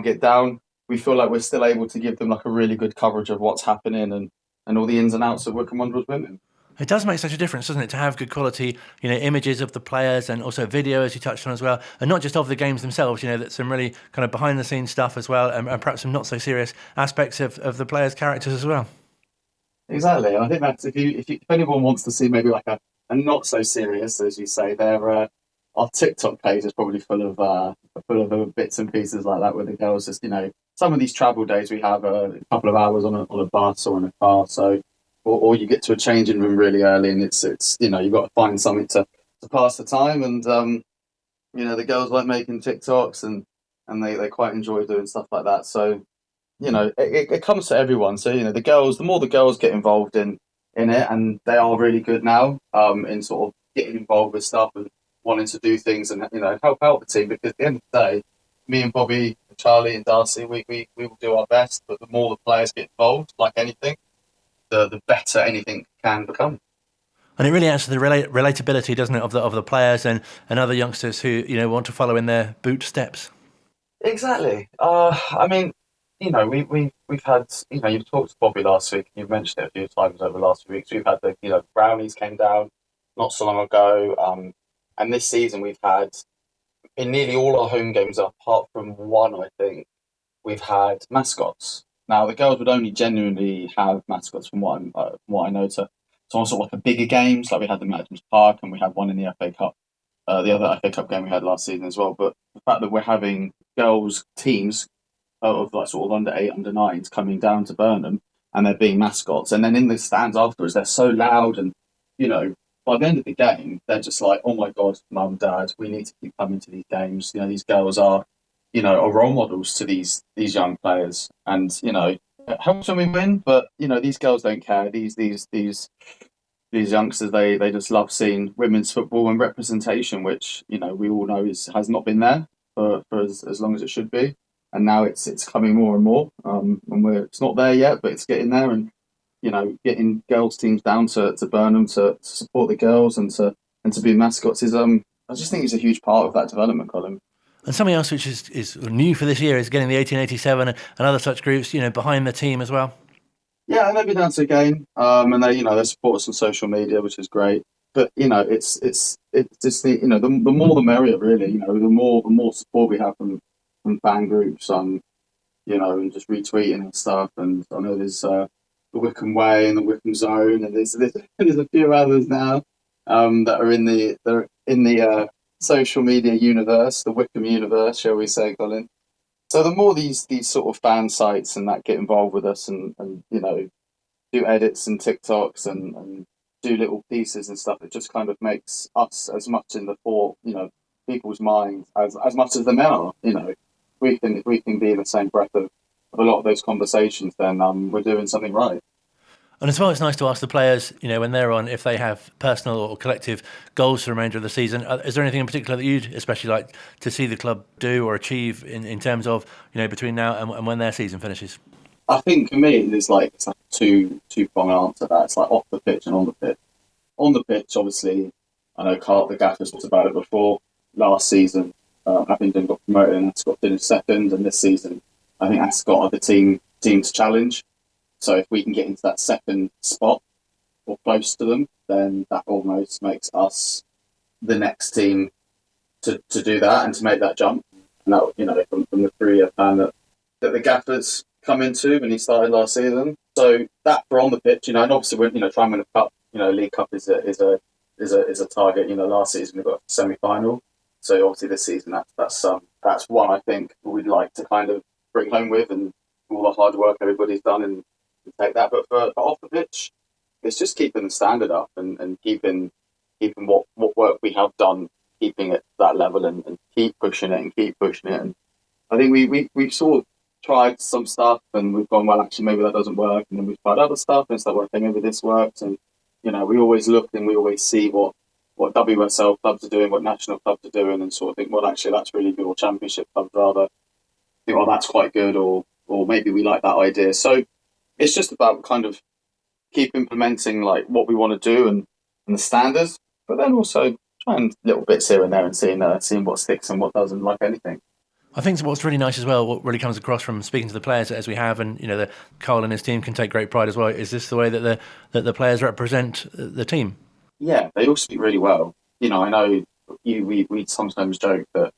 get down, we feel like we're still able to give them like a really good coverage of what's happening and all the ins and outs of Wycombe Wanderers Women. It does make such a difference, doesn't it, to have good quality, you know, images of the players and also video, as you touched on as well, and not just of the games themselves. You know, that's some really kind of behind the scenes stuff as well, and perhaps some not so serious aspects of the players' characters as well. Exactly, and I think that's if anyone wants to see maybe like a not so serious, as you say, our TikTok page is probably full of bits and pieces like that, where the girls just, you know, some of these travel days we have a couple of hours on a bus or in a car, so. Or you get to a changing room really early, and it's you know, you've got to find something to pass the time, and you know, the girls like making TikToks and they quite enjoy doing stuff like that. So, you know, it comes to everyone. So, you know, the more the girls get involved in it, and they are really good now in sort of getting involved with stuff and wanting to do things and, you know, help out the team, because at the end of the day, me and Bobby, Charlie and Darcy, we will do our best. But the more the players get involved, like anything, the better anything can become. And it really adds to the relatability, doesn't it, of the players and other youngsters who want to follow in their boot steps. Exactly. I mean, we've had, you've talked to Bobby last week. You've mentioned it a few times over the last few weeks. We've had the Brownies came down not so long ago, and this season we've had in nearly all our home games, apart from one, I think, we've had mascots. Now the girls would only genuinely have mascots from what I know to also like a bigger games, like we had them at Adams Park and we had one in the FA Cup, the other FA Cup game we had last season as well. But the fact that we're having girls teams of like sort of under 8, under 9s coming down to Burnham and they're being mascots, and then in the stands afterwards they're so loud, and by the end of the game they're just like, oh my god, mum, dad, we need to keep coming to these games. These girls are role models to these young players, and it helps when we win, but these girls don't care. These youngsters, they just love seeing women's football and representation, which we all know has not been there for as long as it should be, and now it's coming more and more. And it's not there yet, but it's getting there, and getting girls teams down to Burnham to support the girls and to be mascots is I just think it's a huge part of that development, Colin. And something else which is new for this year is getting the 1887 and other such groups, behind the team as well. Yeah, and they've been down to the game, and they support us on social media, which is great. But it's just the more the merrier, really. The more support we have from fan groups, and just retweeting and stuff. And I know there's the Wycombe Way and the Wycombe Zone, and there's a few others now that are in the social media universe, the Wycombe universe, shall we say, Colin. So the more these sort of fan sites and that get involved with us and do edits and TikToks and do little pieces and stuff, it just kind of makes us as much in the people's minds as much as the men are. If we can be in the same breath of a lot of those conversations, then we're doing something right. And as well, it's nice to ask the players, when they're on, if they have personal or collective goals for the remainder of the season. Is there anything in particular that you'd especially like to see the club do or achieve in terms of, between now and when their season finishes? I think for me, it's like a two-pronged answer to that. It's like off the pitch and on the pitch. On the pitch, obviously, I know Carl, the gaffer's talked about it before. Last season, Abingdon got promoted and Ascot finished second, and this season, I think Ascot are the team to challenge. So if we can get into that second spot or close to them, then that almost makes us the next team to do that and to make that jump. And that, from the 3-year plan that the gaffers come into when he started last season. So that for on the pitch, and obviously we're trying to win a cup. League Cup is a target. Last season we got a semi-final. So obviously this season that's one I think we'd like to kind of bring home with, and all the hard work everybody's done and take that. But for off the pitch, it's just keeping the standard up and keeping what work we have done, keeping it that level and keep pushing it. And I think we've sort of tried some stuff and we've gone, well, actually maybe that doesn't work, and then we've tried other stuff and it's like, well, okay, maybe this works. And we always look and we always see what WSL clubs are doing, what national clubs are doing, and sort of think, well, actually that's really good, or championship clubs rather think, well, that's quite good, or maybe we like that idea. So it's just about kind of keep implementing like what we want to do and the standards, but then also trying little bits here and there and seeing what sticks and what doesn't, like anything. I think what's really nice as well, what really comes across from speaking to the players as we have, and the Carl and his team can take great pride as well. Is this the way that the players represent the team? Yeah, they all speak really well. I know we sometimes joke that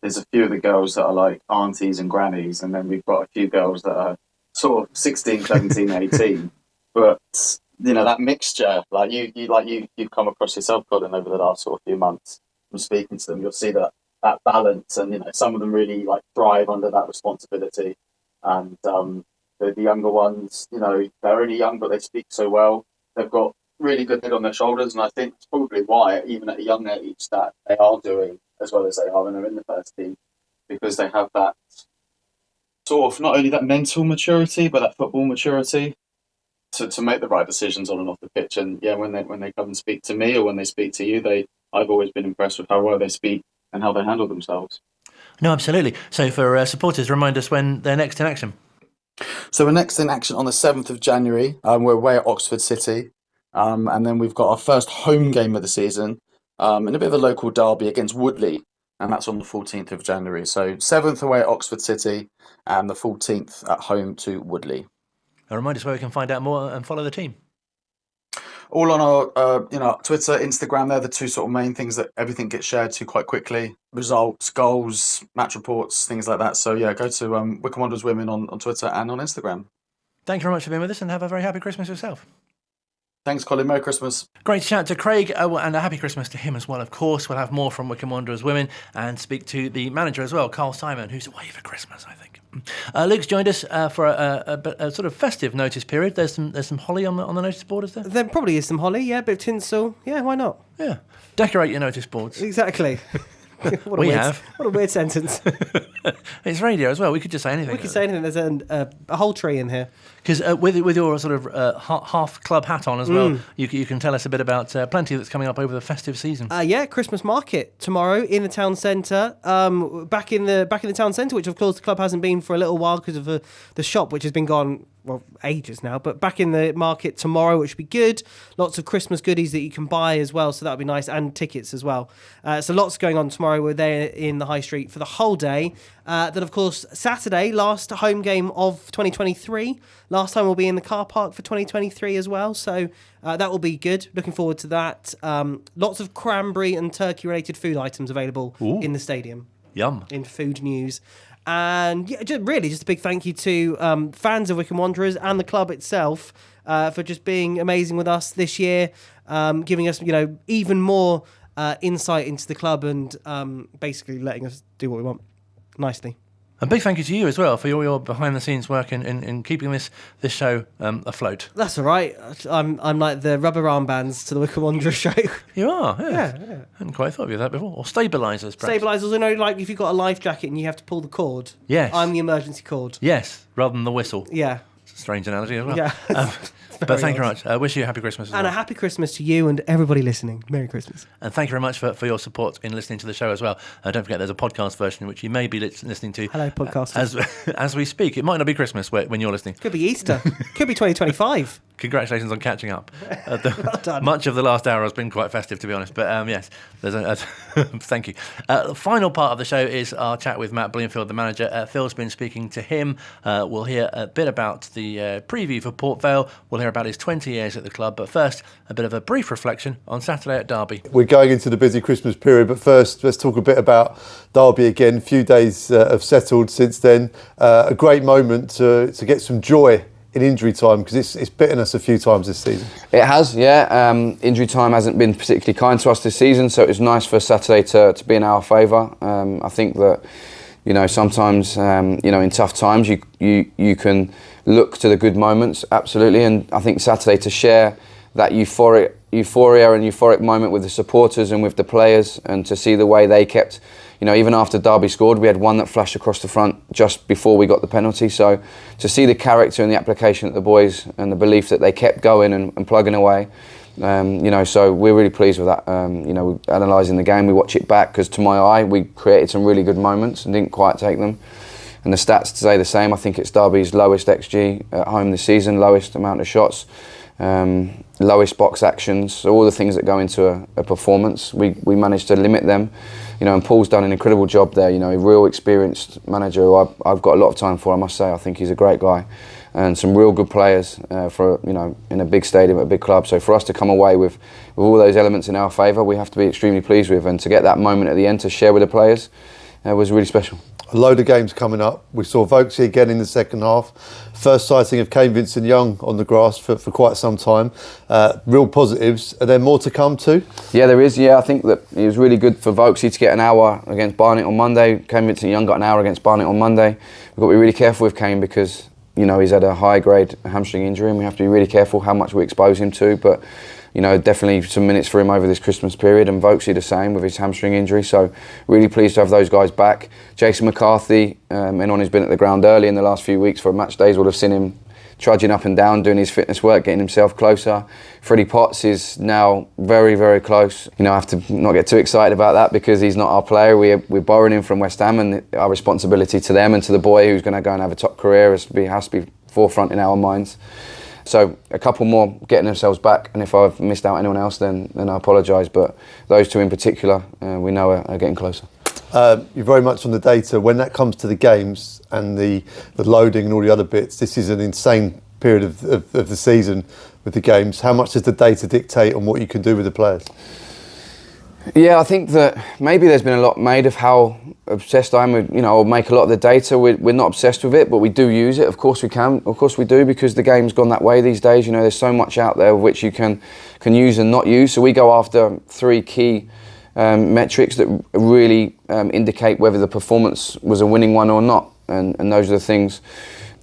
there's a few of the girls that are like aunties and grannies, and then we've got a few girls that are sort of 16, 17, 18. But that mixture, like you've come across yourself, Colin, over the last sort of few months from speaking to them, you'll see that balance, and some of them really like thrive under that responsibility, and the younger ones, they're only young but they speak so well. They've got really good head on their shoulders, and I think it's probably why, even at a young age, that they are doing as well as they are when they're in the first team, because they have that sort of not only that mental maturity but that football maturity to make the right decisions on and off the pitch. And yeah, when they come and speak to me or when they speak to you, I've always been impressed with how well they speak and how they handle themselves. No, absolutely. So for supporters, remind us when they're next in action. So we're next in action on the 7th of January. We're away at Oxford City. And then we've got our first home game of the season in a bit of a local derby against Woodley. And that's on the 14th of January. So 7th away at Oxford City and the 14th at home to Woodley. And remind us where we can find out more and follow the team. All on our Twitter, Instagram. They're the two sort of main things that everything gets shared to quite quickly. Results, goals, match reports, things like that. So yeah, go to Wycombe Wanderers Women on Twitter and on Instagram. Thank you very much for being with us, and have a very happy Christmas yourself. Thanks, Colin. Merry Christmas. Great chat to Craig, and a happy Christmas to him as well, of course. We'll have more from Wycombe Wanderers Women and speak to the manager as well, Carl Simon, who's away for Christmas, I think. Luke's joined us for a sort of festive notice period. There's some holly on the notice board, is there? There probably is some holly, yeah, a bit of tinsel. Yeah, why not? Yeah. Decorate your notice boards. Exactly. What a weird sentence. It's radio as well. We could just say anything. We could say anything. There's a whole tree in here. Because with your sort of half club hat on as well, you can tell us a bit about plenty that's coming up over the festive season. Yeah, Christmas market tomorrow in the town centre. Back in the town centre, which of course the club hasn't been for a little while because of the shop, which has been gone ages now. But back in the market tomorrow, which will be good. Lots of Christmas goodies that you can buy as well, so that'll be nice, and tickets as well. So lots going on tomorrow. We're there in the High Street for the whole day. Then, of course, Saturday, last home game of 2023. Last time we'll be in the car park for 2023 as well. So that will be good. Looking forward to that. Lots of cranberry and turkey-related food items available in the stadium. Yum. In food news. And yeah, just a big thank you to fans of Wycombe Wanderers and the club itself for just being amazing with us this year, giving us even more insight into the club and basically letting us do what we want nicely. A big thank you to you as well for your behind-the-scenes work in keeping this show afloat. That's all right. I'm like the rubber armbands to the Wycombe Wanderers Show. You are, yes. Yeah. I hadn't quite thought of you that before. Or stabilisers, perhaps. Stabilisers, like if you've got a life jacket and you have to pull the cord. Yes. I'm the emergency cord. Yes, rather than the whistle. Yeah. It's a strange analogy as well. Yeah. But thank you very much. I wish you a happy Christmas as and well. a happy Christmas to you and everybody listening. Merry Christmas. And thank you very much for your support in listening to the show as well. Don't forget there's a podcast version which you may be listening to. Hello, podcasters. As we speak. It might not be Christmas when you're listening. Could be Easter. Could be 2025. Congratulations on catching up. Well done. Much of the last hour has been quite festive, to be honest. But yes, there's thank you. The final part of the show is our chat with Matt Bloomfield, the manager. Phil's been speaking to him. We'll hear a bit about the preview for Port Vale. We'll hear about his 20 years at the club. But first, a bit of a brief reflection on Saturday at Derby. We're going into the busy Christmas period, but first let's talk a bit about Derby again. A few days have settled since then. A great moment to get some joy in injury time, because it's bitten us a few times this season. It has, yeah. Injury time hasn't been particularly kind to us this season, so it was nice for Saturday to be in our favour. I think that sometimes in tough times you can look to the good moments, absolutely, and I think Saturday to share that euphoria and euphoric moment with the supporters and with the players, and to see the way they kept, even after Derby scored, we had one that flashed across the front just before we got the penalty. So to see the character and the application of the boys and the belief that they kept going and plugging away, so we're really pleased with that. We're analysing the game, we watch it back, because to my eye, we created some really good moments and didn't quite take them. And the stats say the same. I think it's Derby's lowest XG at home this season, lowest amount of shots, lowest box actions, so all the things that go into a performance, we managed to limit them. And Paul's done an incredible job there, a real experienced manager who I've got a lot of time for, I must say. I think he's a great guy, and some real good players in a big stadium at a big club. So for us to come away with all those elements in our favour, we have to be extremely pleased with, and to get that moment at the end to share with the players was really special. A load of games coming up. We saw Vokesy again in the second half. First sighting of Kane Vincent-Young on the grass for quite some time. Real positives. Are there more to come too? Yeah, there is. Yeah, I think that it was really good for Vokesy to get an hour against Barnet on Monday. Kane Vincent-Young got an hour against Barnet on Monday. We've got to be really careful with Kane, because he's had a high-grade hamstring injury, and we have to be really careful how much we expose him to. But definitely some minutes for him over this Christmas period, and Vokesy the same with his hamstring injury. So really pleased to have those guys back. Jason McCarthy, anyone who's been at the ground early in the last few weeks for match days would have seen him trudging up and down, doing his fitness work, getting himself closer. Freddie Potts is now very, very close. You know, I have to not get too excited about that because he's not our player. We're borrowing him from West Ham, and our responsibility to them and to the boy who's going to go and have a top career has to be forefront in our minds. So a couple more getting themselves back, and if I've missed out anyone else, then I apologise. But those two in particular, we know are getting closer. You're very much on the data. When that comes to the games and the loading and all the other bits, this is an insane period of the season with the games. How much does the data dictate on what you can do with the players? Yeah, I think that maybe there's been a lot made of how obsessed I am with, I'll make a lot of the data. We're not obsessed with it, but we do use it. Of course we can. Of course we do, because the game's gone that way these days. There's so much out there which you can use and not use. So we go after three key metrics that really indicate whether the performance was a winning one or not. And those are the things.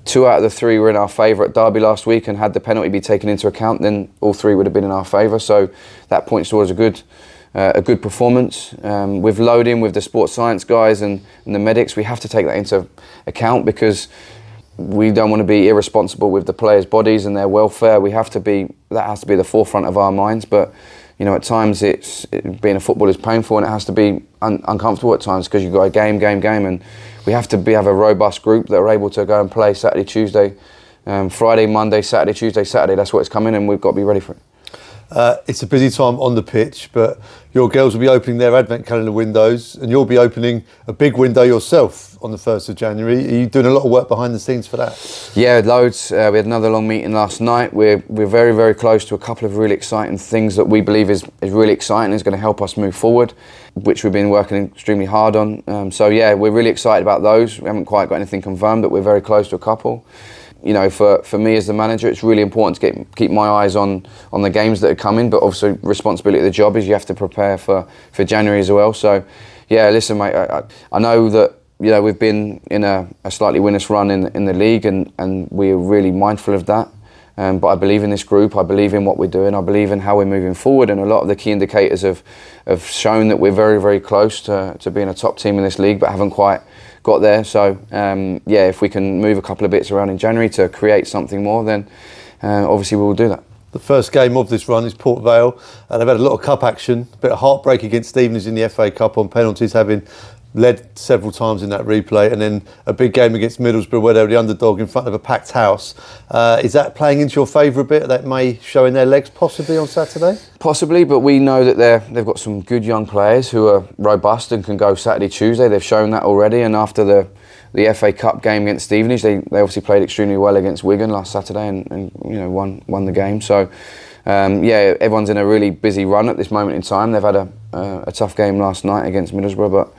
2 out of the 3 were in our favour at Derby last week, and had the penalty be taken into account, then all 3 would have been in our favour. So that points towards a good performance. With loading, with the sports science guys and the medics, we have to take that into account because we don't want to be irresponsible with the players' bodies and their welfare. That has to be the forefront of our minds. But at times being a footballer is painful, and it has to be uncomfortable at times because you've got a game, and we have to have a robust group that are able to go and play Saturday, Tuesday, Friday, Monday, Saturday, Tuesday, Saturday. That's what it's coming, and we've got to be ready for it. It's a busy time on the pitch, but your girls will be opening their advent calendar windows, and you'll be opening a big window yourself on the 1st of January. Are you doing a lot of work behind the scenes for that? Yeah, loads. We had another long meeting last night. We're very, very close to a couple of really exciting things that we believe is really exciting, is going to help us move forward, which we've been working extremely hard on. So yeah, we're really excited about those. We haven't quite got anything confirmed, but we're very close to a couple. For me as the manager, it's really important to keep my eyes on the games that are coming, but also responsibility of the job is you have to prepare for January as well. So, yeah, listen, mate, I know that we've been in a slightly winner's run in the league, and we're really mindful of that. But I believe in this group. I believe in what we're doing. I believe in how we're moving forward, and a lot of the key indicators have shown that we're very, very close to being a top team in this league, but haven't quite got there. So if we can move a couple of bits around in January to create something more, then obviously we will do that. The first game of this run is Port Vale, and they've had a lot of cup action, a bit of heartbreak against Stevenage in the FA Cup on penalties, having led several times in that replay, and then a big game against Middlesbrough where they were the underdog in front of a packed house. Is that playing into your favour a bit? That may show in their legs possibly on Saturday? Possibly, but we know that they've got some good young players who are robust and can go Saturday, Tuesday. They've shown that already, and after the FA Cup game against Stevenage, they obviously played extremely well against Wigan last Saturday and won the game. So everyone's in a really busy run at this moment in time. They've had a tough game last night against Middlesbrough, but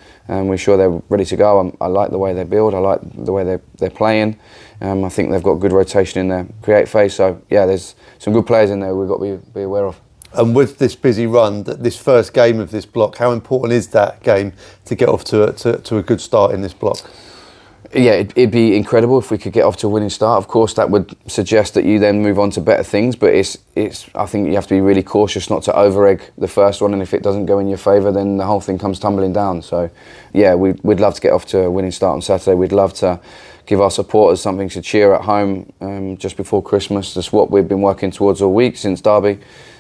we're sure they're ready to go. I like the way they build. I like the way they're playing. I think they've got good rotation in their create phase. So yeah, there's some good players in there we've got to be aware of. And with this busy run, this first game of this block, how important is that game to get off to a good start in this block? Yeah, it'd be incredible if we could get off to a winning start. Of course, that would suggest that you then move on to better things. But I think you have to be really cautious not to over-egg the first one. And if it doesn't go in your favour, then the whole thing comes tumbling down. So, yeah, we'd love to get off to a winning start on Saturday. We'd love to give our supporters something to cheer at home just before Christmas. That's what we've been working towards all week since Derby.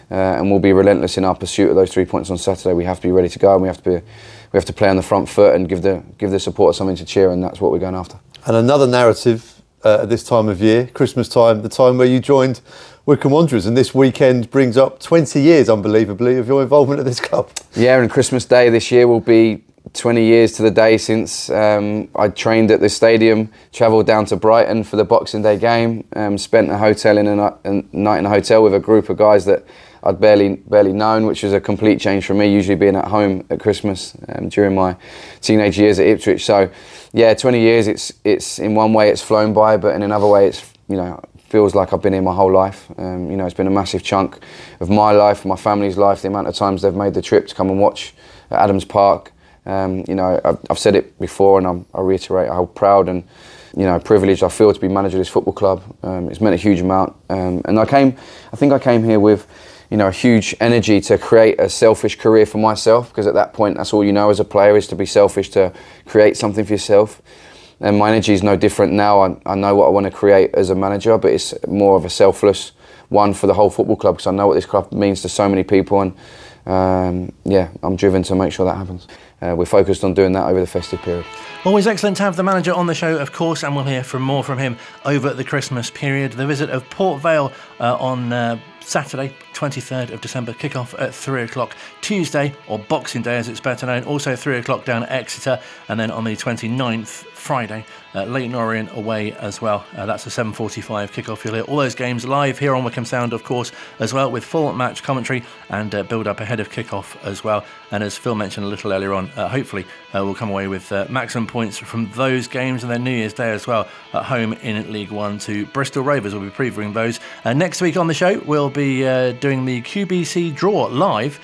And we'll be relentless in our pursuit of those 3 points on Saturday. We have to be ready to go, and we have to play on the front foot and give the supporters something to cheer, and that's what we're going after. And another narrative at this time of year, Christmas time, the time where you joined Wycombe Wanderers, and this weekend brings up 20 years, unbelievably, of your involvement at this club. Yeah, and Christmas Day this year will be 20 years to the day since I trained at the stadium, travelled down to Brighton for the Boxing Day game, spent a night in a hotel with a group of guys that I'd barely known, which was a complete change for me, usually being at home at Christmas during my teenage years at Ipswich. So yeah, 20 years, it's in one way it's flown by, but in another way it's feels like I've been here my whole life. It's been a massive chunk of my life, my family's life, the amount of times they've made the trip to come and watch at Adams Park. I've said it before, and I reiterate how proud and privileged I feel to be manager of this football club. It's meant a huge amount, and I think I came here with a huge energy to create a selfish career for myself, because at that point that's all you know as a player is to be selfish, to create something for yourself. And my energy is no different now. I know what I want to create as a manager, but it's more of a selfless one for the whole football club, because I know what this club means to so many people, and I'm driven to make sure that happens. We're focused on doing that over the festive period. Always excellent to have the manager on the show, of course, and we'll hear more from him over the Christmas period. The visit of Port Vale on Saturday, 23rd of December, kick-off at 3 o'clock. Tuesday, or Boxing Day as it's better known, also 3 o'clock down at Exeter. And then on the 29th, Friday, Leyton Orient away as well. That's a 7:45 kick-off. You'll hear all those games live here on Wycombe Sound, of course, as well, with full match commentary and build-up ahead of kick-off as well. And as Phil mentioned a little earlier on, hopefully we'll come away with maximum points from those games, and then New Year's Day as well at home in League One to Bristol Rovers. We'll be previewing those. Next week on the show, we'll be doing the QBC draw live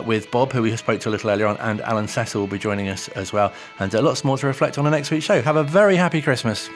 with Bob, who we spoke to a little earlier on, and Alan Cecil will be joining us as well. And lots more to reflect on the next week's show. Have a very happy Christmas.